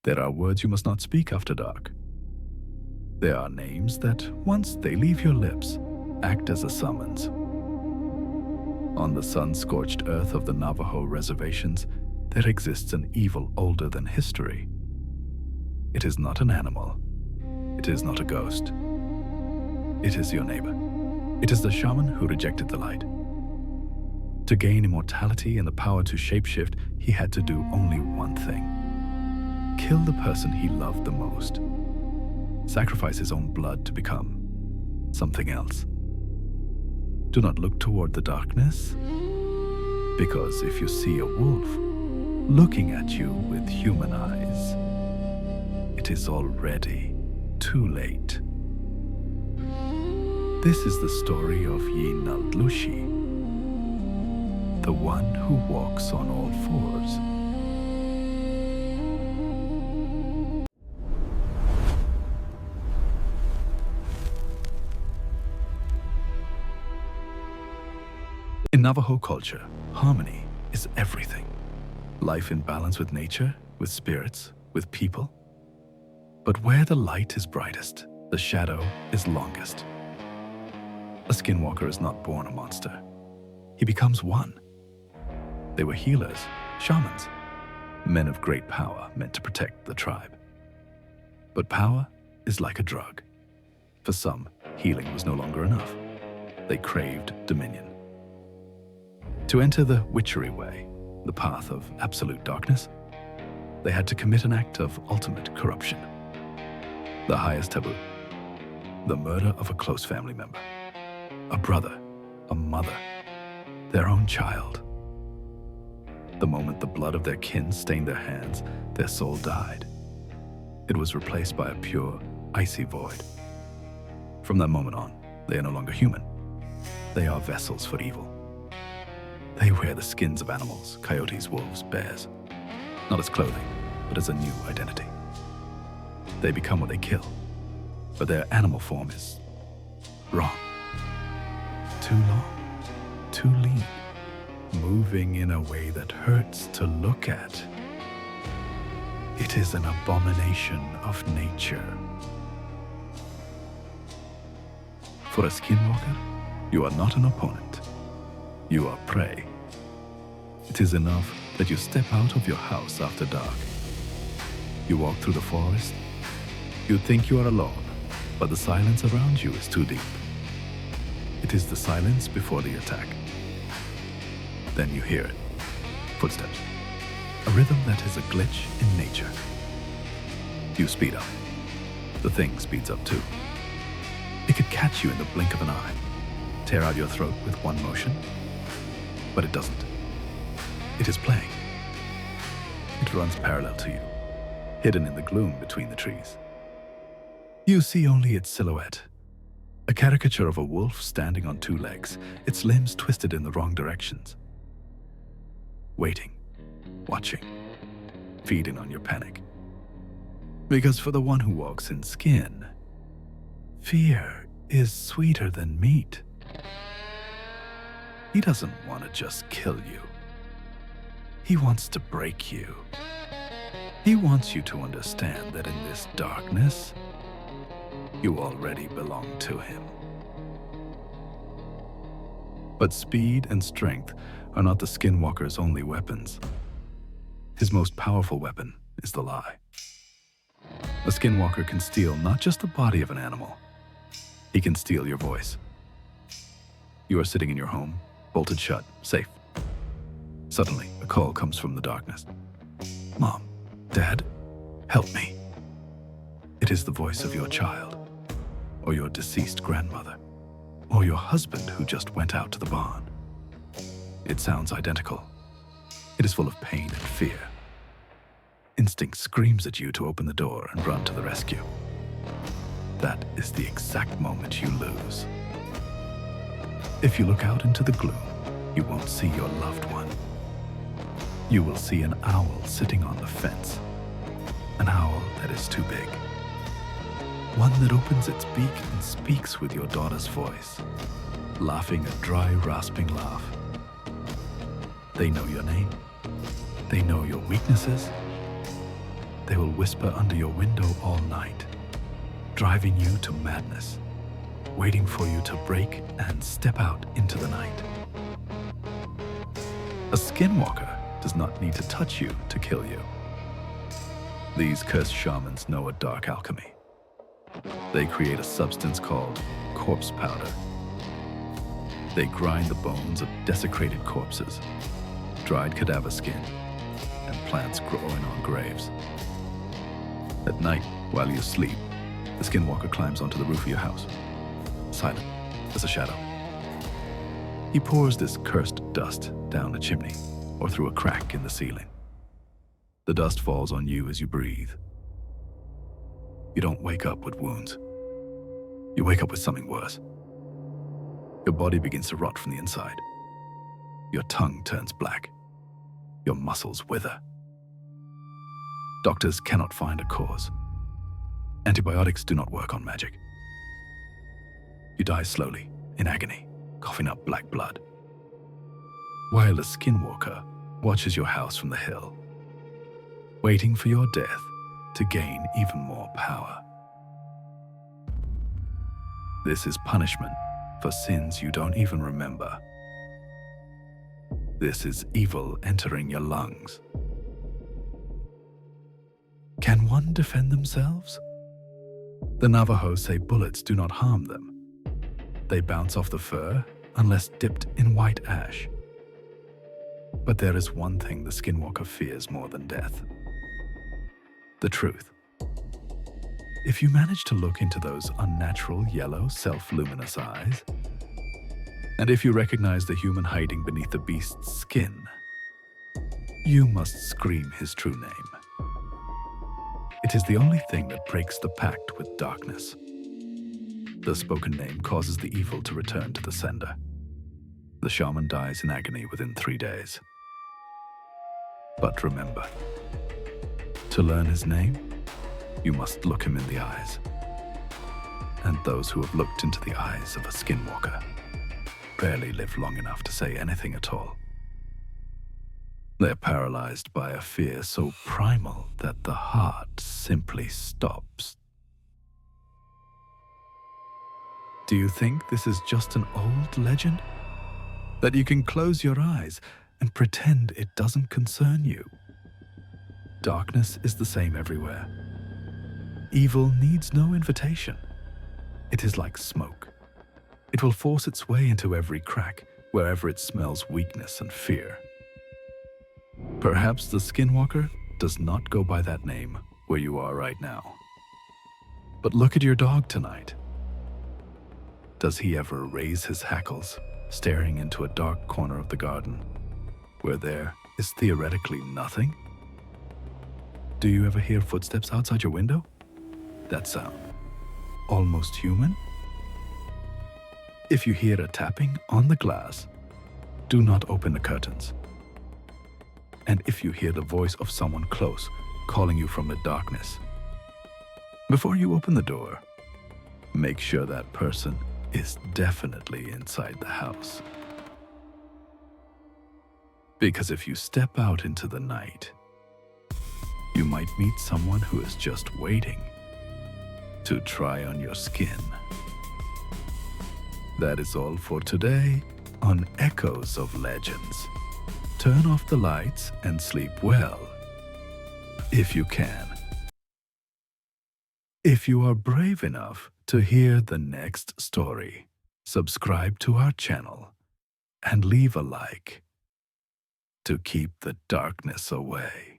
There are words you must not speak after dark. There are names that, once they leave your lips, act as a summons. On the sun-scorched earth of the Navajo reservations, there exists an evil older than history. It is not an animal. It is not a ghost. It is your neighbor. It is the shaman who rejected the light. To gain immortality and the power to shapeshift, he had to do only one thing: kill the person he loved the most. Sacrifice his own blood to become something else. Do not look toward the darkness, because if you see a wolf looking at you with human eyes, it is already too late. This is the story of Yee Naaldlooshii, the one who walks on all fours. In Navajo culture, harmony is everything. Life in balance with nature, with spirits, with people. But where the light is brightest, the shadow is longest. A Skinwalker is not born a monster. He becomes one. They were healers, shamans, men of great power meant to protect the tribe. But power is like a drug. For some, healing was no longer enough. They craved dominion. To enter the witchery way, the path of absolute darkness, they had to commit an act of ultimate corruption. The highest taboo, the murder of a close family member, a brother, a mother, their own child. The moment the blood of their kin stained their hands, their soul died. It was replaced by a pure, icy void. From that moment on, they are no longer human. They are vessels for evil. They wear the skins of animals, coyotes, wolves, bears, not as clothing, but as a new identity. They become what they kill, but their animal form is wrong. Too long, too lean, moving in a way that hurts to look at. It is an abomination of nature. For a Skinwalker, you are not an opponent. You are prey. It is enough that you step out of your house after dark. You walk through the forest. You think you are alone, but the silence around you is too deep. It is the silence before the attack. Then you hear it. Footsteps. A rhythm that is a glitch in nature. You speed up. The thing speeds up too. It could catch you in the blink of an eye, tear out your throat with one motion, but it doesn't. It is playing. It runs parallel to you, hidden in the gloom between the trees. You see only its silhouette, a caricature of a wolf standing on two legs, its limbs twisted in the wrong directions. Waiting, watching, feeding on your panic. Because for the one who walks in skin, fear is sweeter than meat. He doesn't want to just kill you. He wants to break you. He wants you to understand that in this darkness, you already belong to him. But speed and strength are not the Skinwalker's only weapons. His most powerful weapon is the lie. A Skinwalker can steal not just the body of an animal. He can steal your voice. You are sitting in your home, bolted shut, safe. Suddenly, a call comes from the darkness. Mom, Dad, help me. It is the voice of your child, or your deceased grandmother, or your husband who just went out to the barn. It sounds identical. It is full of pain and fear. Instinct screams at you to open the door and run to the rescue. That is the exact moment you lose. If you look out into the gloom, you won't see your loved one. You will see an owl sitting on the fence. An owl that is too big. One that opens its beak and speaks with your daughter's voice, laughing a dry, rasping laugh. They know your name. They know your weaknesses. They will whisper under your window all night, driving you to madness, waiting for you to break and step out into the night. A skinwalker does not need to touch you to kill you. These cursed shamans know a dark alchemy. They create a substance called corpse powder. They grind the bones of desecrated corpses, dried cadaver skin, and plants growing on graves. At night, while you sleep, the skinwalker climbs onto the roof of your house, silent as a shadow. He pours this cursed dust down a chimney or through a crack in the ceiling. The dust falls on you as you breathe. You don't wake up with wounds. You wake up with something worse. Your body begins to rot from the inside. Your tongue turns black. Your muscles wither. Doctors cannot find a cause. Antibiotics do not work on magic. You die slowly, in agony, coughing up black blood, while a skinwalker watches your house from the hill, waiting for your death to gain even more power. This is punishment for sins you don't even remember. This is evil entering your lungs. Can one defend themselves? The Navajo say bullets do not harm them. They bounce off the fur unless dipped in white ash. But there is one thing the skinwalker fears more than death: the truth. If you manage to look into those unnatural yellow self-luminous eyes, and if you recognize the human hiding beneath the beast's skin, you must scream his true name. It is the only thing that breaks the pact with darkness. The spoken name causes the evil to return to the sender. The shaman dies in agony within 3 days. But remember, to learn his name, you must look him in the eyes. And those who have looked into the eyes of a skinwalker rarely live long enough to say anything at all. They're paralyzed by a fear so primal that the heart simply stops. Do you think this is just an old legend? That you can close your eyes and pretend it doesn't concern you? Darkness is the same everywhere. Evil needs no invitation. It is like smoke. It will force its way into every crack, wherever it smells weakness and fear. Perhaps the skinwalker does not go by that name where you are right now. But look at your dog tonight. Does he ever raise his hackles, staring into a dark corner of the garden, where there is theoretically nothing? Do you ever hear footsteps outside your window? That sound, almost human? If you hear a tapping on the glass, do not open the curtains. And if you hear the voice of someone close calling you from the darkness, before you open the door, make sure that person is definitely inside the house. Because if you step out into the night, you might meet someone who is just waiting to try on your skin. That is all for today on Echoes of Legends. Turn off the lights and sleep well, if you can. If you are brave enough to hear the next story, subscribe to our channel and leave a like to keep the darkness away.